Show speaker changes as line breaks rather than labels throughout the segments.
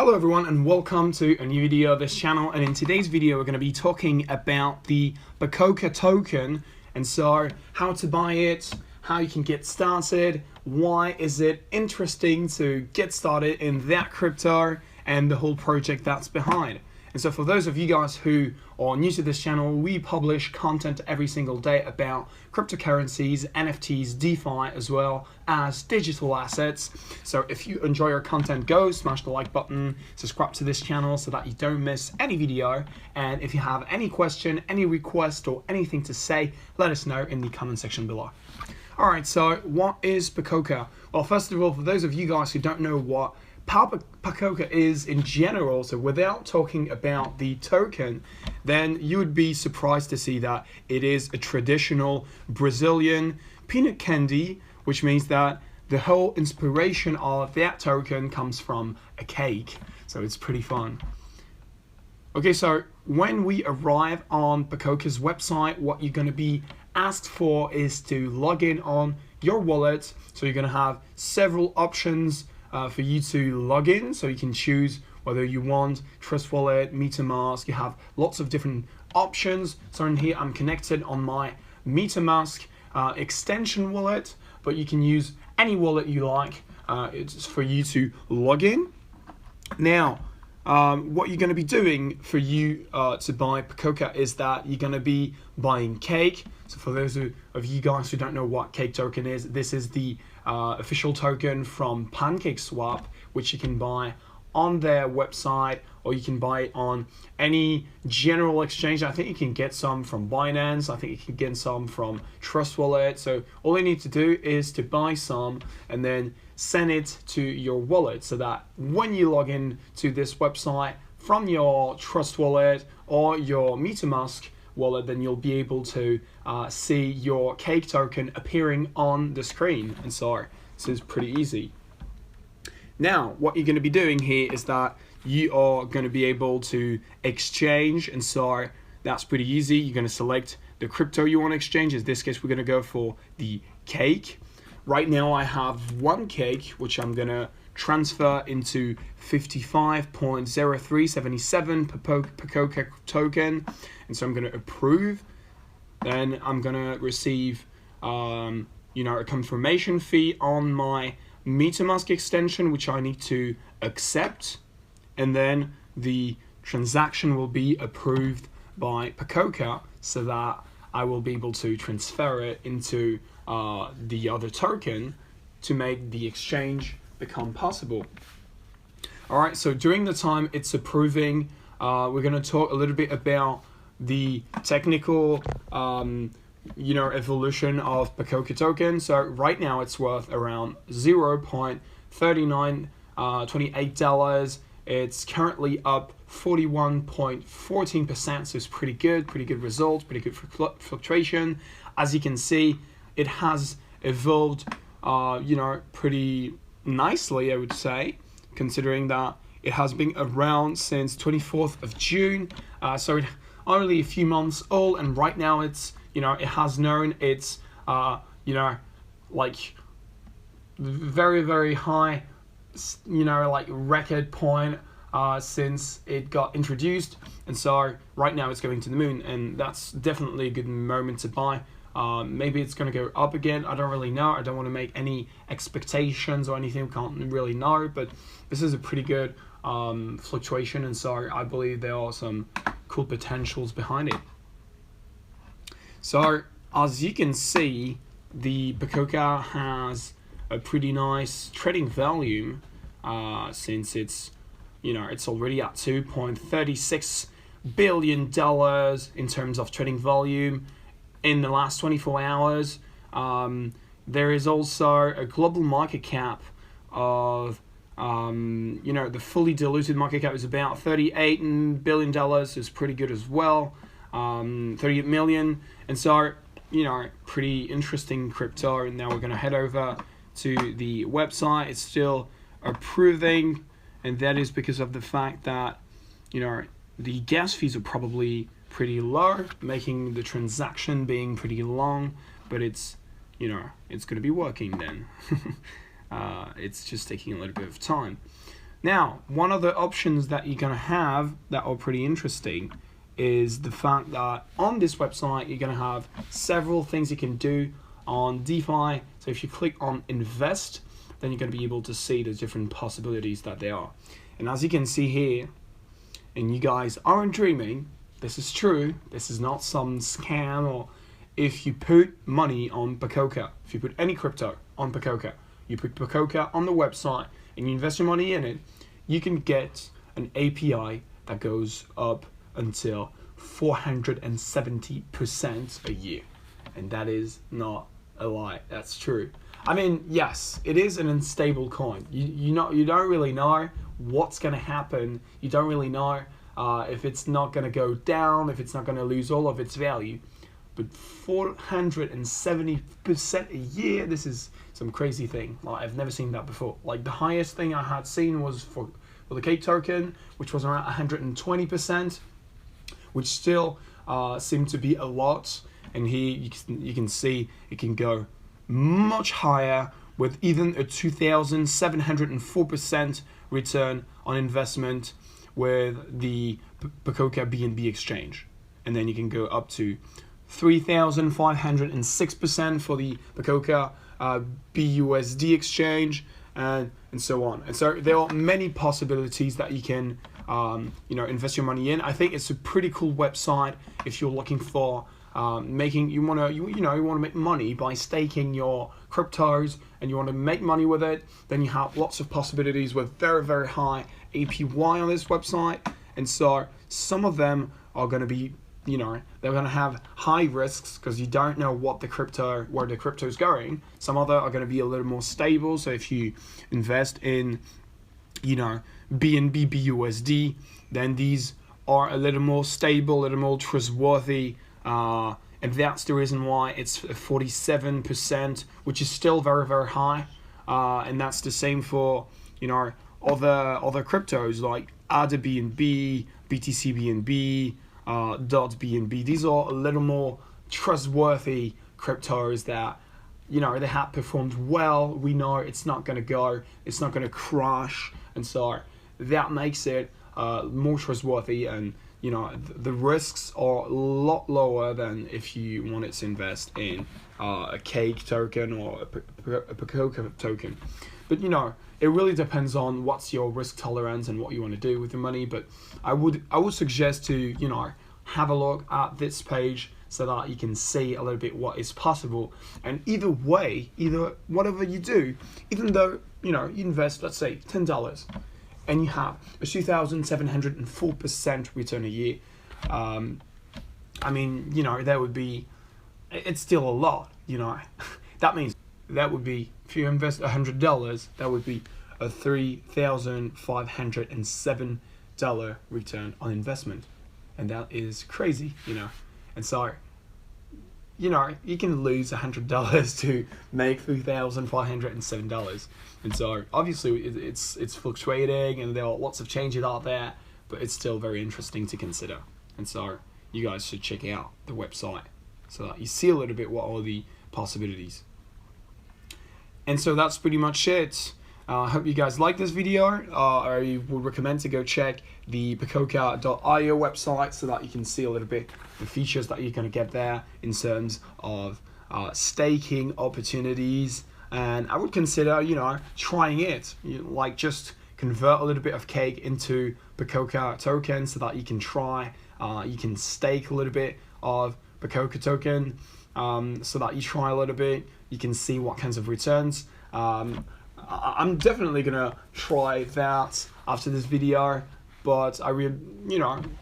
Hello everyone and welcome to a new video of this channel, and in today's video we're going to be talking about the PACOCA token, and so how to buy it, how you can get started, why is it interesting to get started in that crypto, and the whole project that's behind. And so for those of you guys who are new to this channel, we publish content every single day about cryptocurrencies, NFTs, DeFi, as well as digital assets. So if you enjoy our content, go smash the like button, subscribe to this channel so that you don't miss any video. And if you have any question, any request, or anything to say, let us know in the comment section below. Alright, so what is PACOCA? Well, first of all, for those of you guys who don't know what PACOCA is in general, so without talking about the token, then you would be surprised to see that it is a traditional Brazilian peanut candy, which means that the whole inspiration of that token comes from a cake. So it's pretty fun. Okay, so when we arrive on PACOCA's website, what you're going to be asked for is to log in on your wallet. So you're going to have several options for you to log in, so you can choose whether you want Trust Wallet, MetaMask. You have lots of different options. So in here I'm connected on my MetaMask extension wallet, but you can use any wallet you like. It's for you to log in. Now what you're going to be doing for you to buy PACOCA is that you're going to be buying cake. So for those of you guys who don't know what cake token is, this is the official token from PancakeSwap, which you can buy on their website, or you can buy it on any general exchange. I think you can get some from Binance. I think you can get some from Trust Wallet. So all you need to do is to buy some and then send it to your wallet, so that when you log in to this website from your Trust Wallet or your MetaMask wallet, then you'll be able to see your cake token appearing on the screen. And so this is pretty easy. Now what you're going to be doing here is that you are going to be able to exchange, and so that's pretty easy. You're going to select the crypto you want to exchange. In this case we're going to go for the cake. Right now I have one cake which I'm going to transfer into 55.0377 PACOCA token, and so I'm going to approve. Then I'm going to receive a confirmation fee on my MetaMask extension, which I need to accept, and then the transaction will be approved by PACOCA, so that I will be able to transfer it into the other token to make the exchange become possible. Alright, so during the time it's approving, we're going to talk a little bit about the technical evolution of PACOCA token. So right now it's worth around $0.3928. It's currently up 41.14%, so it's pretty good result, pretty good fluctuation. As you can see, it has evolved pretty nicely, I would say, considering that it has been around since 24th of June, so it's only a few months old, and right now it's it has known its like very high record point since it got introduced, and so right now it's going to the moon, and that's definitely a good moment to buy. Maybe it's going to go up again. I don't really know. I don't want to make any expectations or anything. We can't really know, but this is a pretty good fluctuation, and so I believe there are some cool potentials behind it. So as you can see, the PACOCA has a pretty nice trading volume since it's it's already at $2.36 billion in terms of trading volume in the last 24 hours. There is also a global market cap of the fully diluted market cap is about $38 billion. Is pretty good as well, 38 million, and so pretty interesting crypto. And now we're going to head over to the website. It's still approving, and that is because of the fact that the gas fees are probably pretty low, making the transaction being pretty long, but it's it's going to be working then. It's just taking a little bit of time. Now, one of the options that you're going to have that are pretty interesting is the fact that on this website, you're going to have several things you can do on DeFi. So if you click on invest, then you're going to be able to see the different possibilities that there are. And as you can see here, and you guys aren't dreaming, this is true, this is not some scam. Or if you put money on PACOCA, if you put any crypto on PACOCA, you put PACOCA on the website and you invest your money in it, you can get an API that goes up until 470% a year. And that is not a lie, that's true. I mean, yes, it is an unstable coin. You don't really know what's going to happen. You don't really know if it's not going to go down, if it's not going to lose all of its value. But 470% a year, this is some crazy thing. Like, I've never seen that before. Like, the highest thing I had seen was for the Cake token, which was around 120%, which still seemed to be a lot. And here you can see it can go much higher with even a 2,704% return on investment with the PACOCA BNB exchange. And then you can go up to 3,506% for the PACOCA BUSD exchange, and so on. And so there are many possibilities that you can invest your money in. I think it's a pretty cool website if you're looking for you want to make money by staking your cryptos, and you want to make money with it. Then you have lots of possibilities with very, very high APY on this website. And so some of them are going to be, they're going to have high risks because you don't know where the crypto is going. Some other are going to be a little more stable. So if you invest in, BNB BUSD, then these are a little more stable, a little more trustworthy. And that's the reason why it's 47%, which is still very, very high. And that's the same for, other cryptos like ADA BNB, BTC BNB, DOT BNB. These are a little more trustworthy cryptos that, they have performed well. We know it's not going to crash. And so that makes it more trustworthy, and the risks are a lot lower than if you wanted to invest in a Cake token or a PACOCA token. But it really depends on what's your risk tolerance and what you want to do with the money. But I would suggest to have a look at this page so that you can see a little bit what is possible. And either way, whatever you do, even though you invest, let's say $10, and you have a 2,704% return a year, I mean, that would be, it's still a lot, That means that would be, if you invest $100, that would be a $3,507 return on investment. And that is crazy, And so, you can lose $100 to make $3,507. And so obviously it's fluctuating, and there are lots of changes out there, but it's still very interesting to consider. And so you guys should check out the website so that you see a little bit what are the possibilities. And so that's pretty much it. I hope you guys like this video. I would recommend to go check the PACOCA.io website so that you can see a little bit the features that you're going to get there in terms of staking opportunities. And I would consider, trying it, like just convert a little bit of Cake into PACOCA token so that you can you can stake a little bit of PACOCA token, so that you try a little bit, you can see what kinds of returns. I'm definitely gonna try that after this video, but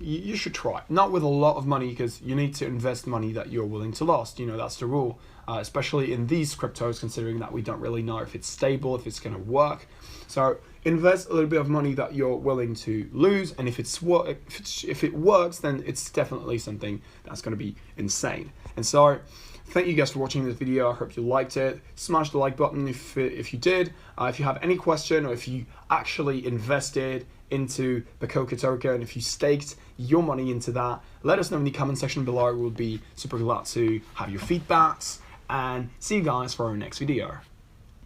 you should try. Not with a lot of money, because you need to invest money that you're willing to lose. That's the rule, especially in these cryptos, considering that we don't really know if it's stable, if it's gonna work. So invest a little bit of money that you're willing to lose, and if it works, then it's definitely something that's gonna be insane. And so, thank you guys for watching this video. I hope you liked it. Smash the like button if you did. If you have any question, or if you actually invested into the PACOCA token, if you staked your money into that, let us know in the comment section below. We'll be super glad to have your feedbacks, and see you guys for our next video.